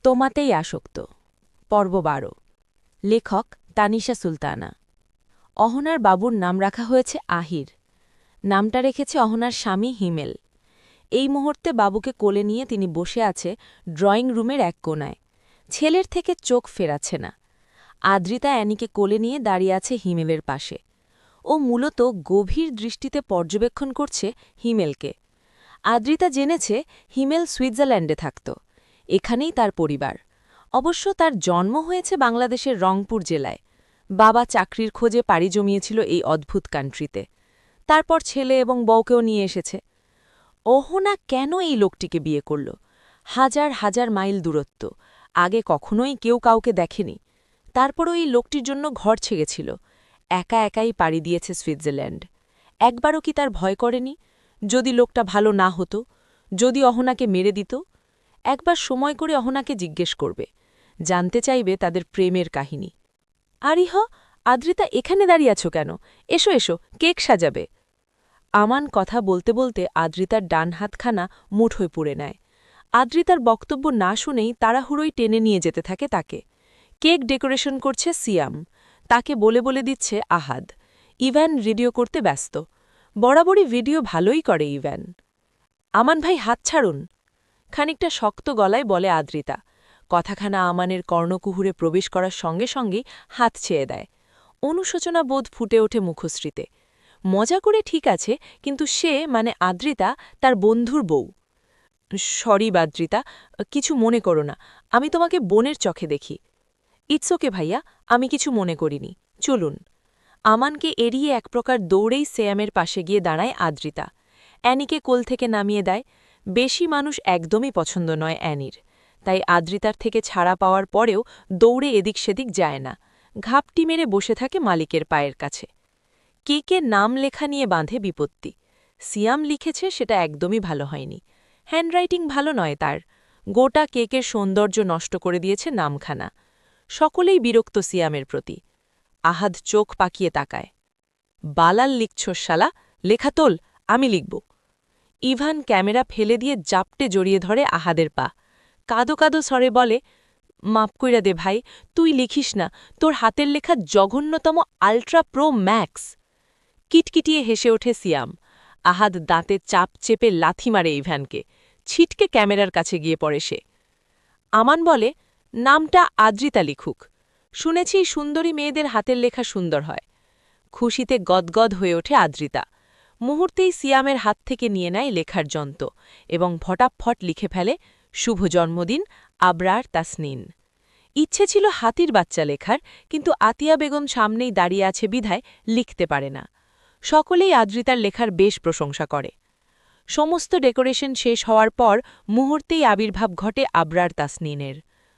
তোমাতেই আসক্ত পর্ব ১২ লেখক তানিশা সুলতানা। অহনার বাবুর নাম রাখা হয়েছে আহির। নামটা রেখেছে অহনার স্বামী হিমেল। এই মুহূর্তে বাবুকে কোলে নিয়ে তিনি বসে আছে ড্রয়িং রুমের এক কোণায়। ছেলের থেকে চোখ ফেরাচ্ছে না। আদ্রিতা অ্যানিকে কোলে নিয়ে দাঁড়িয়ে আছে হিমেলের পাশে। ও মূলত গভীর দৃষ্টিতে পর্যবেক্ষণ করছে হিমেলকে। আদ্রিতা জেনেছে হিমেল সুইজারল্যান্ডে থাকত। এখানেই তার পরিবার। অবশ্য তার জন্ম হয়েছে বাংলাদেশের রংপুর জেলায়। বাবা চাকরির খোঁজে পাড়ি জমিয়েছিল এই অদ্ভুত কান্ট্রিতে। তারপর ছেলে এবং বউকেও নিয়ে এসেছে। অহনা কেন এই লোকটিকে বিয়ে করল? হাজার হাজার মাইল দূরত্ব, আগে কখনোই কেউ কাউকে দেখেনি। তারপরও এই লোকটির জন্য ঘর ছেড়েছিল। একা একাই পাড়ি দিয়েছে সুইজারল্যান্ড। একবারও কি তার ভয় করেনি? যদি লোকটা ভালো না হতো, যদি অহনাকে মেরে দিত? একবার সময় করে অহনাকে জিজ্ঞেস করবে, জানতে চাইবে তাদের প্রেমের কাহিনী। আরিহ, আদ্রিতা এখানে দাঁড়িয়ে আছো কেন? এসো এসো, কেক সাজাবে। আমান কথা বলতে বলতে আদ্রিতার ডান হাতখানা মুঠোয় পুড়ে নেয়। আদ্রিতার বক্তব্য না শুনেই তাড়াহুড়োই টেনে নিয়ে যেতে থাকে তাকে। কেক ডেকোরেশন করছে সিয়াম, তাকে বলে বলে দিচ্ছে আহাদ। ইভ্যান ভিডিও করতে ব্যস্ত। বরাবরই ভিডিও ভালোই করে ইভ্যান। আমান ভাই হাত ছাড়ুন, খানিকটা শক্ত গলায় বলে আদ্রিতা। কথাখানা আমানের কর্ণকুহুরে প্রবেশ করার সঙ্গে সঙ্গেই হাত ছেয়ে দেয়। অনুশোচনা বোধ ফুটে ওঠে মুখশ্রীতে। মজা করে ঠিক আছে, কিন্তু সে মানে আদ্রিতা তার বন্ধুর বউ। সরি আদ্রিতা, কিছু মনে করো না, আমি তোমাকে বোনের চোখে দেখি। ইটস ওকে ভাইয়া, আমি কিছু মনে করিনি, চলুন। আমানকে এড়িয়ে এক প্রকার দৌড়েই সেয়ামের পাশে গিয়ে দাঁড়ায় আদ্রিতা। অ্যানিকে কোল থেকে নামিয়ে দেয়। বেশি মানুষ একদমই পছন্দ নয় অ্যানির, তাই আদ্রিতার থেকে ছাড়া পাওয়ার পরেও দৌড়ে এদিক সেদিক যায় না। ঘাপটি মেরে বসে থাকে মালিকের পায়ের কাছে। কেকের নাম লেখা নিয়ে বাঁধে বিপত্তি। সিয়াম লিখেছে সেটা একদমই ভালো হয়নি। হ্যান্ডরাইটিং ভালো নয় তার। গোটা কেকের সৌন্দর্য নষ্ট করে দিয়েছে নামখানা। সকলেই বিরক্ত সিয়ামের প্রতি। আহাদ চোখ পাকিয়ে তাকায়। বালাল লিখছস শালা, লেখা তোল, আমি লিখব। ইভান ক্যামেরা ফেলে দিয়ে জাপটে জড়িয়ে ধরে আহাদের পা। কাদো কাদো স্বরে বলে, মাপ কইরা দে ভাই, তুই লিখিস না, তোর হাতের লেখা জঘন্যতম আল্ট্রা প্রো ম্যাক্স। কিটকিটিয়ে হেসে ওঠে সিয়াম। আহাদ দাঁতে চাপ চেপে লাথি মারে ইভানকে। ছিটকে ক্যামেরার কাছে গিয়ে পড়ে সে। আমান বলে, নামটা আদ্রিতা লিখুক। শুনেছি সুন্দরী মেয়েদের হাতের লেখা সুন্দর হয়। খুশিতে গদগদ হয়ে ওঠে আদ্রিতা। মুহূর্তেই সিয়ামের হাত থেকে নিয়ে নেয় লেখার যন্ত্র এবং ফটাফট লিখে ফেলে, শুভ জন্মদিন আবরার তাসনিন। ইচ্ছে ছিল হাতির বাচ্চা লেখার, কিন্তু আতিয়া বেগম সামনেই দাঁড়িয়ে আছে বিধায় লিখতে পারে না। সকলেই আদ্রিতার লেখার বেশ প্রশংসা করে। সমস্ত ডেকোরেশন শেষ হওয়ার পর মুহূর্তেই আবির্ভাব ঘটে আবরার তাসনিনের।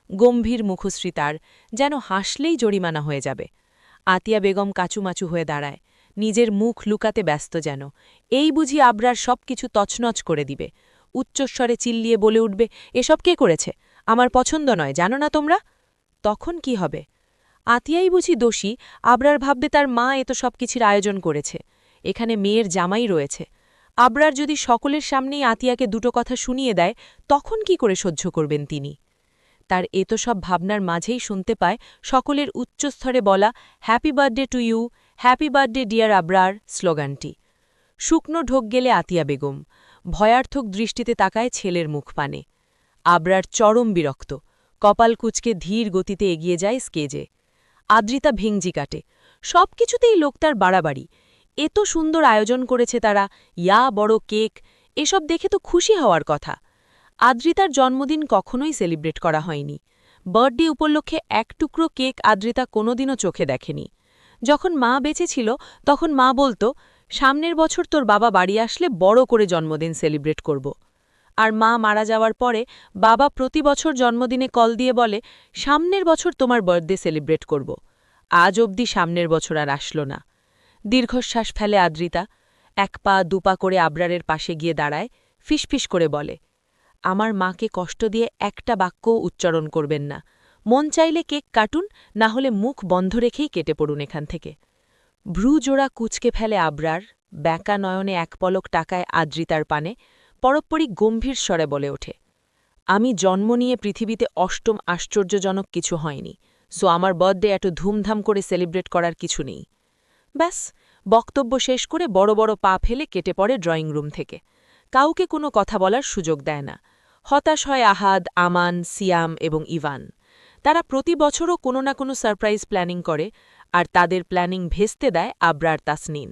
গম্ভীর মুখশ্রী তার, যেন হাসলেই জরিমানা হয়ে যাবে। আতিয়া বেগম কাচুমাচু হয়ে দাঁড়ায়, নিজের মুখ লুকাতে ব্যস্ত যেন। এই বুঝি আবরার সব কিছু তছনছ করে দিবে। উচ্চস্বরে চিল্লিয়ে বলে উঠবে, এসব কে করেছে? আমার পছন্দ নয়, জানো না তোমরা? তখন কি হবে? আতিয়াই বুঝি দোষী। আবরার ভাববে তার মা এত সব কিছুর আয়োজন করেছে। এখানে মেয়ের জামাই রয়েছে। আবরার যদি সকলের সামনেই আতিয়াকে দুটো কথা শুনিয়ে দেয়, তখন কি করে সহ্য করবেন তিনি? তার এত সব ভাবনার মাঝেই শুনতে পায় সকলের উচ্চস্তরে বলা, happy birthday to you, happy birthday dear Abrar স্লোগানটি। শুকনো ঢোক গেলে আতিয়া বেগম ভয়ার্থক দৃষ্টিতে তাকায় ছেলের মুখ পানে। আবরার চরম বিরক্ত, কপাল কুচকে ধীর গতিতে এগিয়ে যায় স্কেজে। আদ্রিতা ভেংজি কাটে। সব কিছুতেই লোকটার বাড়াবাড়ি। এত সুন্দর আয়োজন করেছে তারা, ইয়া বড় কেক, এসব দেখে তো খুশি হওয়ার কথা। আদ্রিতার জন্মদিন কখনোই সেলিব্রেট করা হয়নি। বার্থডে উপলক্ষে এক টুকরো কেক আদ্রিতা কোনোদিনও চোখে দেখেনি। যখন মা বেঁচে ছিল তখন মা বলতো, সামনের বছর তোর বাবা বাড়ি আসলে বড় করে জন্মদিন সেলিব্রেট করব। আর মা মারা যাওয়ার পরে বাবা প্রতি বছর জন্মদিনে কল দিয়ে বলে, সামনের বছর তোমার বার্থডে সেলিব্রেট করব। আজ অবধি সামনের বছর আর আসলো না। দীর্ঘশ্বাস ফেলে আদ্রিতা, এক পা দুপা করে আবরারের পাশে গিয়ে দাঁড়ায়, ফিসফিস করে বলে, আমার মাকে কষ্ট দিয়ে একটা বাক্যও উচ্চারণ করবেন না। মন চাইলে কেক কাটুন, না হলে মুখ বন্ধ রেখেই কেটে পড়ুন এখান থেকে। ভ্রুজোড়া কুচকে ফেলে আবরার, ব্যাকা নয়নে এক পলক টাকায় আদ্রিতার পানে, পরস্পরই গম্ভীর স্বরে বলে ওঠে, আমি জন্ম নিয়ে পৃথিবীতে অষ্টম আশ্চর্যজনক কিছু হয়নি, সো আমার বার্থডে এত ধুমধাম করে সেলিব্রেট করার কিছু নেই। ব্যাস, বক্তব্য শেষ করে বড় বড় পা ফেলে কেটে পড়ে ড্রয়িং রুম থেকে। কাউকে কোনো কথা বলার সুযোগ দেয় না। হতাশ হয় আহাদ, আমান, সিয়াম এবং ইভান। তারা প্রতি বছরও কোনো না কোনো সারপ্রাইজ প্ল্যানিং করে, আর তাদের প্ল্যানিং ভেস্তে দেয় আবরার তাসনিন।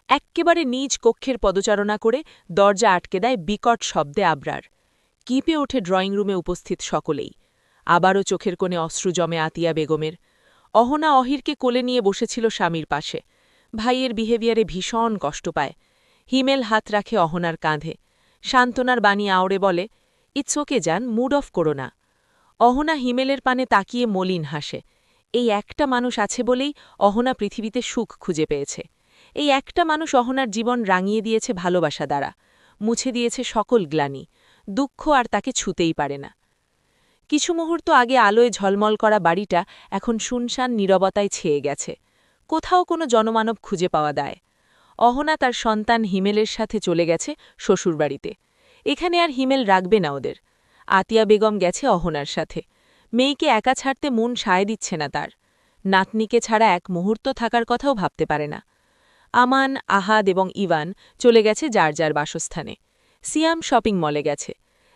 এক্কেবারে নিজ কক্ষের পদচারণা করে দরজা আটকে দেয় বিকট শব্দে আবরার। কিপে ওঠে ড্রয়িং রুমে উপস্থিত সকলেই। আবারও চোখের কোণে অশ্রু জমে আতিয়া বেগমের। অহনা অহিরকে কোলে নিয়ে বসেছিল স্বামীর পাশে। ভাইয়ের বিহেভিয়ারে ভীষণ কষ্ট পায়। হিমেল হাত রাখে অহনার কাঁধে। সান্ত্বনার বাণী আওড়ে বলে, ইটস ওকে যান, মুড অফ করো না। অহনা হিমেলের পানে তাকিয়ে মলিন হাসে। এই একটা মানুষ আছে বলেই অহনা পৃথিবীতে সুখ খুঁজে পেয়েছে। এই একটা মানুষ অহনার জীবন রাঙিয়ে দিয়েছে ভালোবাসা দ্বারা, মুছে দিয়েছে সকল গ্লানি, দুঃখ আর তাকে ছুতেই পারে না। কিছু মুহূর্ত আগে আলোয় ঝলমল করা বাড়িটা এখন শুনশান নীরবতায় ছেয়ে গেছে। কোথাও কোনো জনমানব খুঁজে পাওয়া দায়। অহনা তার সন্তান হিমেলের সাথে চলে গেছে শ্বশুরবাড়িতে। এখানে আর হিমেল রাখবে না ওদের। আতিয়া বেগম গেছে অহনার সাথে। মেয়েকে একা ছাড়তে মন সায় দিচ্ছে না তার। নাতনিকে ছাড়া এক মুহূর্ত থাকার কথাও ভাবতে পারে না। আমান, আহাদ এবং ইভান চলে গেছে যার যার বাসস্থানে। সিয়াম শপিং মলে গেছে।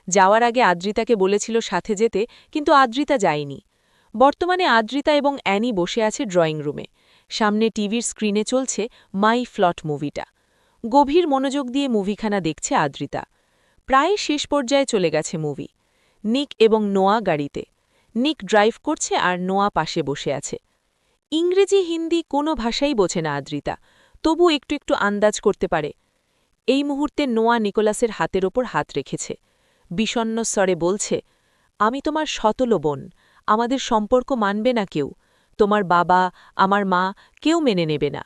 যাওয়ার আগে আদ্রিতাকে বলেছিল সাথে যেতে, কিন্তু আদ্রিতা যায়নি। বর্তমানে আদ্রিতা এবং অ্যানি বসে আছে ড্রয়িং রুমে। সামনে টিভির স্ক্রিনে চলছে মাই ফ্লট মুভিটা। গভীর মনোযোগ দিয়ে মুভিখানা দেখছে আদ্রিতা। প্রায় শেষ পর্যায়ে চলে গেছে মুভি। নিক এবং নোয়া গাড়িতে। নিক ড্রাইভ করছে আর নোয়া পাশে বসে আছে। ইংরেজি হিন্দি কোনো ভাষাই বোঝে না আদ্রিতা, তবু একটু একটু আন্দাজ করতে পারে। এই মুহূর্তে নোয়া নিকোলাসের হাতের ওপর হাত রেখেছে। বিষণ্ণ স্বরে বলছে, আমি তোমার শতল বোন, আমাদের সম্পর্ক মানবে না কেউ। তোমার বাবা, আমার মা, কেউ মেনে নেবে না।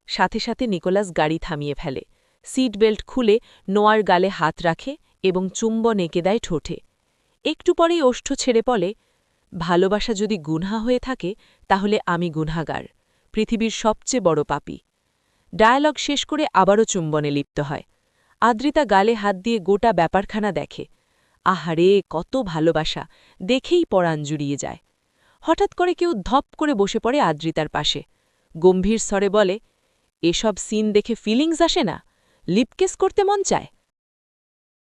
সাথে সাথে নিকোলাস গাড়ি থামিয়ে ফেলে। সিট বেল্ট খুলে নোয়ার গালে হাত রাখে এবং চুম্বন এঁকে দেয় ঠোঁটে। একটু পরেই ওষ্ঠ ছেড়ে বলে, ভালোবাসা যদি গুনহা হয়ে থাকে তাহলে আমি গুনহাগার, পৃথিবীর সবচেয়ে বড় পাপী। ডায়ালগ শেষ করে আবারও চুম্বনে লিপ্ত হয়। আদ্রিতা গালে হাত দিয়ে গোটা ব্যাপারখানা দেখে। আহারে, কত ভালোবাসা, দেখেই পরাণ জুড়িয়ে যায়। হঠাৎ করে কেউ ধপ করে বসে পড়ে আদ্রিতার পাশে। গম্ভীর স্বরে বলে, এসব সিন দেখে ফিলিংস আসে না? লিপকেস করতে মন চায়?